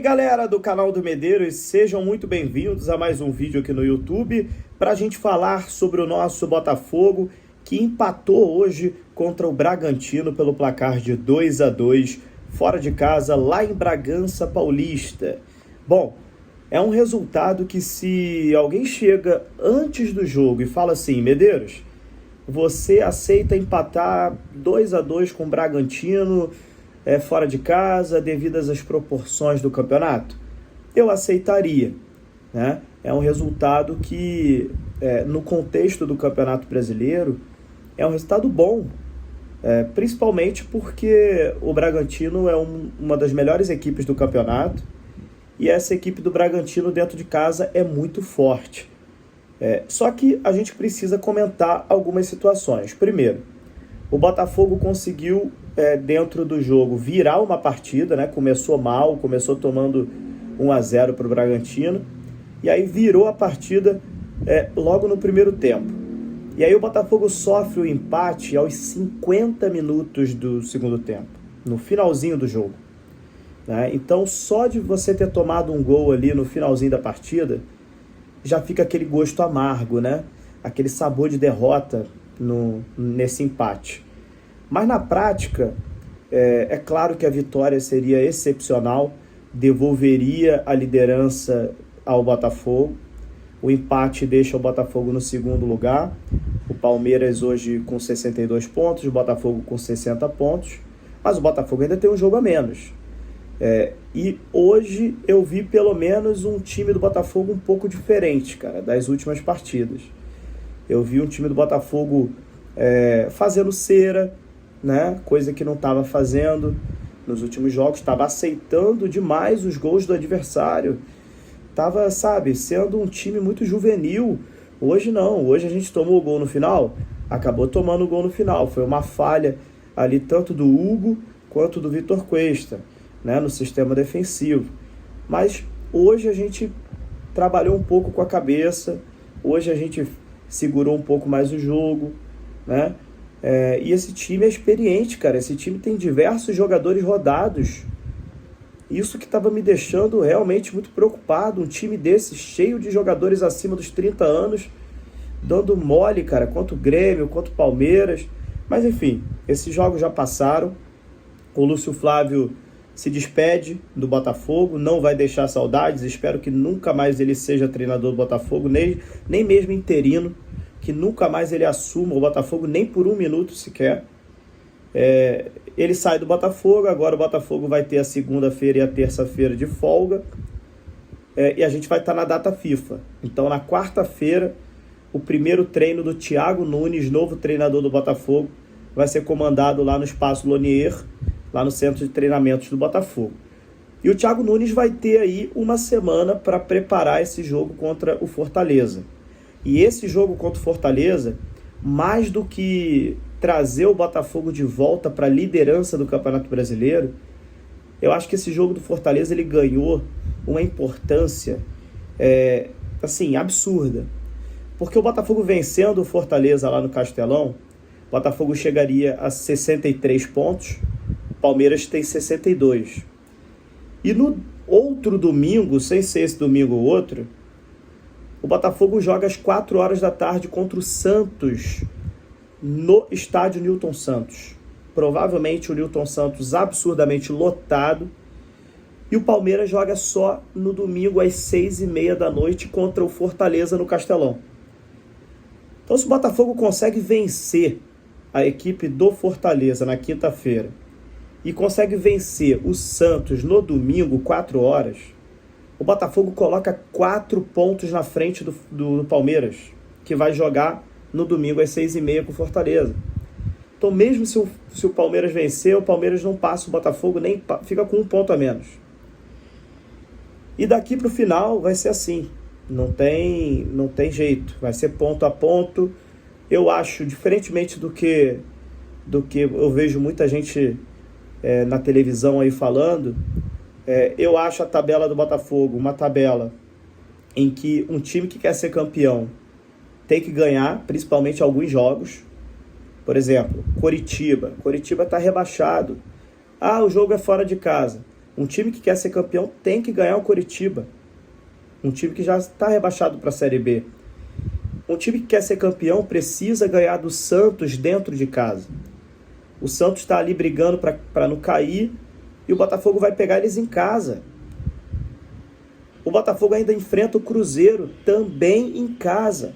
Salve galera do canal do Medeiros, sejam muito bem-vindos a mais um vídeo aqui no YouTube para a gente falar sobre o nosso Botafogo que empatou hoje contra o Bragantino pelo placar de 2-2 fora de casa lá em Bragança Paulista. Bom, é um resultado que se alguém chega antes do jogo e fala assim: Medeiros, você aceita empatar 2-2 com o Bragantino fora de casa, devidas às proporções do campeonato? Eu aceitaria, né? É um resultado que, no contexto do Campeonato Brasileiro, é um resultado bom, principalmente porque o Bragantino é uma das melhores equipes do campeonato e essa equipe do Bragantino dentro de casa é muito forte. Só que a gente precisa comentar algumas situações. Primeiro, o Botafogo conseguiu, dentro do jogo, virar uma partida, né? Começou mal, começou tomando 1-0 para o Bragantino, e aí virou a partida logo no primeiro tempo. E aí o Botafogo sofre o empate aos 50 minutos do segundo tempo, no finalzinho do jogo, né? Então, só de você ter tomado um gol ali no finalzinho da partida, já fica aquele gosto amargo, né? Aquele sabor de derrota nesse empate. Mas na prática, é claro que a vitória seria excepcional, devolveria a liderança ao Botafogo. O empate deixa o Botafogo no segundo lugar. O Palmeiras hoje com 62 pontos, o Botafogo com 60 pontos. Mas o Botafogo ainda tem um jogo a menos. E hoje eu vi pelo menos um time do Botafogo um pouco diferente, cara, das últimas partidas. Eu vi um time do Botafogo fazendo cera, né? Coisa que não estava fazendo nos últimos jogos, estava aceitando demais os gols do adversário, estava, sendo um time muito juvenil. Hoje não, hoje a gente tomou o gol no final, acabou tomando o gol no final, foi uma falha ali tanto do Hugo quanto do Vitor Cuesta, né, no sistema defensivo. Mas hoje a gente trabalhou um pouco com a cabeça, hoje a gente segurou um pouco mais o jogo, né? E esse time é experiente, cara. Esse time tem diversos jogadores rodados. Isso que estava me deixando realmente muito preocupado. Um time desse, cheio de jogadores acima dos 30 anos, dando mole, cara, quanto o Grêmio, quanto o Palmeiras. Mas enfim, esses jogos já passaram. O Lúcio Flávio se despede do Botafogo, não vai deixar saudades. Espero que nunca mais ele seja treinador do Botafogo, nem mesmo interino, que nunca mais ele assuma o Botafogo, nem por um minuto sequer. Ele sai do Botafogo, agora o Botafogo vai ter a segunda-feira e a terça-feira de folga, e a gente vai estar na data FIFA. Então, na quarta-feira, o primeiro treino do Thiago Nunes, novo treinador do Botafogo, vai ser comandado lá no Espaço Lonier, lá no centro de treinamentos do Botafogo. E o Thiago Nunes vai ter aí uma semana para preparar esse jogo contra o Fortaleza. E esse jogo contra o Fortaleza, mais do que trazer o Botafogo de volta para a liderança do Campeonato Brasileiro, eu acho que esse jogo do Fortaleza ele ganhou uma importância absurda. Porque o Botafogo vencendo o Fortaleza lá no Castelão, o Botafogo chegaria a 63 pontos, o Palmeiras tem 62. E no outro domingo, sem ser esse domingo ou outro, o Botafogo joga às 4 horas da tarde contra o Santos, no estádio Newton Santos. Provavelmente o Newton Santos absurdamente lotado. E o Palmeiras joga só no domingo às 6h30 da noite contra o Fortaleza no Castelão. Então, se o Botafogo consegue vencer a equipe do Fortaleza na quinta-feira e consegue vencer o Santos no domingo, 4 horas, o Botafogo coloca 4 pontos na frente do Palmeiras, que vai jogar no domingo às 6h30 com o Fortaleza. Então, mesmo se o Palmeiras vencer, o Palmeiras não passa o Botafogo, nem fica com 1 ponto a menos. E daqui para o final vai ser assim, não tem jeito, vai ser ponto a ponto. Eu acho, diferentemente do que eu vejo muita gente na televisão aí falando, eu acho a tabela do Botafogo uma tabela em que um time que quer ser campeão tem que ganhar, principalmente alguns jogos. Por exemplo, Coritiba está rebaixado. O jogo é fora de casa. Um time que quer ser campeão tem que ganhar o Coritiba. Um time que já está rebaixado para a Série B. Um time que quer ser campeão precisa ganhar do Santos dentro de casa. O Santos está ali brigando para não cair e o Botafogo vai pegar eles em casa. O Botafogo ainda enfrenta o Cruzeiro também em casa.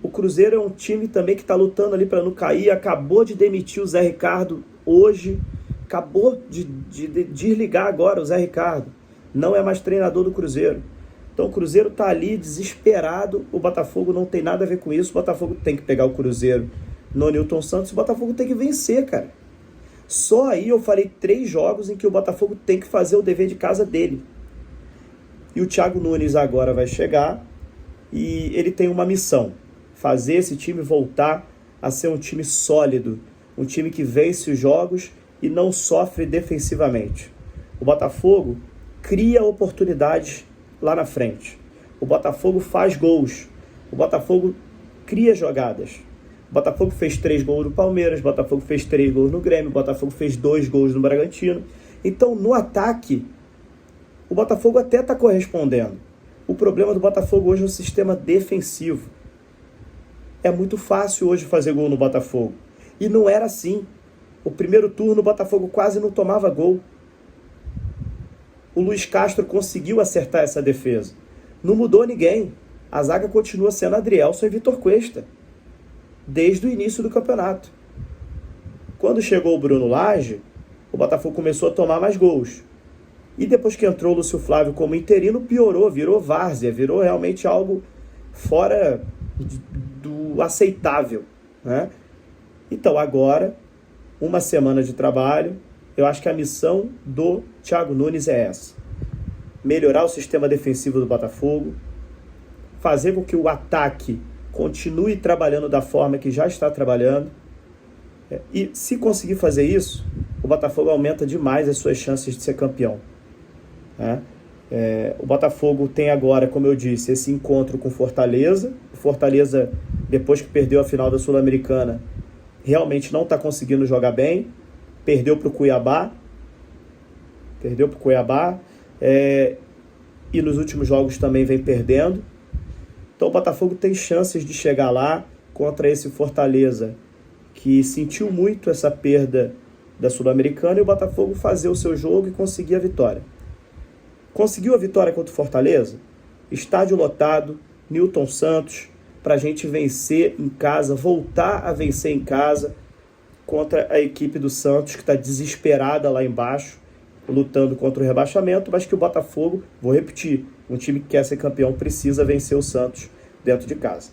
O Cruzeiro é um time também que está lutando ali para não cair. Acabou de demitir o Zé Ricardo hoje. Acabou de desligar agora o Zé Ricardo. Não é mais treinador do Cruzeiro. Então o Cruzeiro está ali desesperado. O Botafogo não tem nada a ver com isso. O Botafogo tem que pegar o Cruzeiro no Newton Santos. O Botafogo tem que vencer, cara. Só aí eu falei 3 jogos em que o Botafogo tem que fazer o dever de casa dele. E o Thiago Nunes agora vai chegar e ele tem uma missão. Fazer esse time voltar a ser um time sólido. Um time que vence os jogos e não sofre defensivamente. O Botafogo cria oportunidades lá na frente. O Botafogo faz gols. O Botafogo cria jogadas. O Botafogo fez 3 gols no Palmeiras, o Botafogo fez 3 gols no Grêmio, o Botafogo fez 2 gols no Bragantino. Então, no ataque, o Botafogo até está correspondendo. O problema do Botafogo hoje é o sistema defensivo. É muito fácil hoje fazer gol no Botafogo. E não era assim. O primeiro turno o Botafogo quase não tomava gol. O Luiz Castro conseguiu acertar essa defesa. Não mudou ninguém. A zaga continua sendo Adrielson e Vitor Cuesta. Desde o início do campeonato. Quando chegou o Bruno Lage, o Botafogo começou a tomar mais gols. E depois que entrou o Lúcio Flávio como interino, piorou, virou várzea, virou realmente algo fora do aceitável, né? Então agora, uma semana de trabalho, eu acho que a missão do Thiago Nunes é essa. Melhorar o sistema defensivo do Botafogo, fazer com que o ataque continue trabalhando da forma que já está trabalhando. E se conseguir fazer isso, o Botafogo aumenta demais as suas chances de ser campeão. O Botafogo tem agora, como eu disse, esse encontro com Fortaleza. O Fortaleza, depois que perdeu a final da Sul-Americana, realmente não está conseguindo jogar bem. Perdeu para o Cuiabá. E nos últimos jogos também vem perdendo. Então o Botafogo tem chances de chegar lá contra esse Fortaleza, que sentiu muito essa perda da Sul-Americana, e o Botafogo fazer o seu jogo e conseguir a vitória. Conseguiu a vitória contra o Fortaleza? Estádio lotado, Newton Santos, para a gente vencer em casa, voltar a vencer em casa contra a equipe do Santos, que está desesperada lá embaixo, lutando contra o rebaixamento, mas que o Botafogo, vou repetir, um time que quer ser campeão precisa vencer o Santos dentro de casa.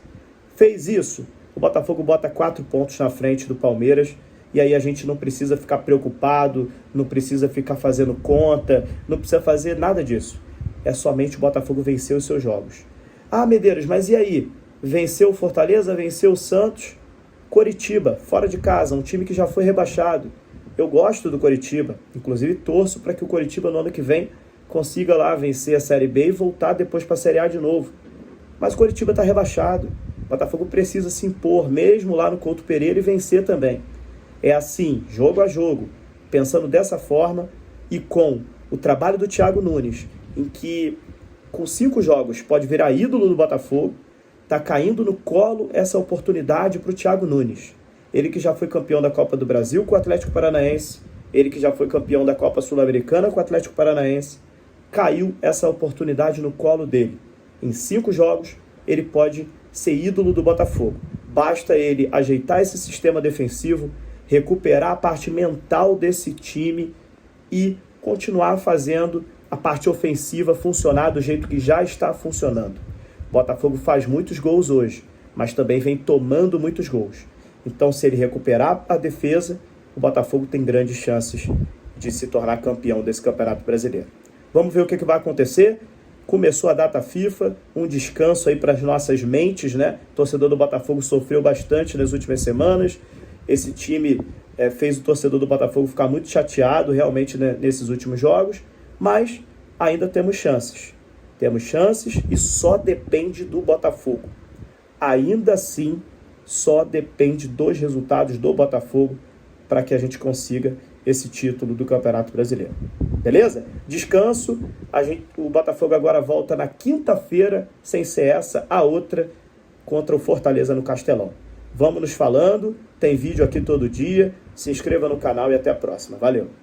Fez isso, o Botafogo bota 4 pontos na frente do Palmeiras, e aí a gente não precisa ficar preocupado, não precisa ficar fazendo conta, não precisa fazer nada disso. É somente o Botafogo vencer os seus jogos. Ah, Medeiros, mas e aí? Venceu o Fortaleza, venceu o Santos, Coritiba, fora de casa, um time que já foi rebaixado. Eu gosto do Coritiba, inclusive torço para que o Coritiba no ano que vem consiga lá vencer a Série B e voltar depois para a Série A de novo. Mas o Coritiba está rebaixado. O Botafogo precisa se impor, mesmo lá no Couto Pereira, e vencer também. É assim, jogo a jogo, pensando dessa forma e com o trabalho do Thiago Nunes, em que com 5 jogos pode virar ídolo do Botafogo, está caindo no colo essa oportunidade para o Thiago Nunes. Ele que já foi campeão da Copa do Brasil com o Atlético Paranaense, ele que já foi campeão da Copa Sul-Americana com o Atlético Paranaense, caiu essa oportunidade no colo dele. Em 5 jogos, ele pode ser ídolo do Botafogo. Basta ele ajeitar esse sistema defensivo, recuperar a parte mental desse time e continuar fazendo a parte ofensiva funcionar do jeito que já está funcionando. O Botafogo faz muitos gols hoje, mas também vem tomando muitos gols. Então, se ele recuperar a defesa, o Botafogo tem grandes chances de se tornar campeão desse Campeonato Brasileiro. Vamos ver o que vai acontecer. Começou a data FIFA, um descanso aí para as nossas mentes, né? O torcedor do Botafogo sofreu bastante nas últimas semanas. Esse time fez o torcedor do Botafogo ficar muito chateado realmente, né, nesses últimos jogos, mas ainda temos chances. Temos chances e só depende do Botafogo. Ainda assim, só depende dos resultados do Botafogo para que a gente consiga esse título do Campeonato Brasileiro. Beleza? Descanso. O Botafogo agora volta na quinta-feira, sem ser essa, a outra, contra o Fortaleza no Castelão. Vamos nos falando, tem vídeo aqui todo dia. Se inscreva no canal e até a próxima. Valeu!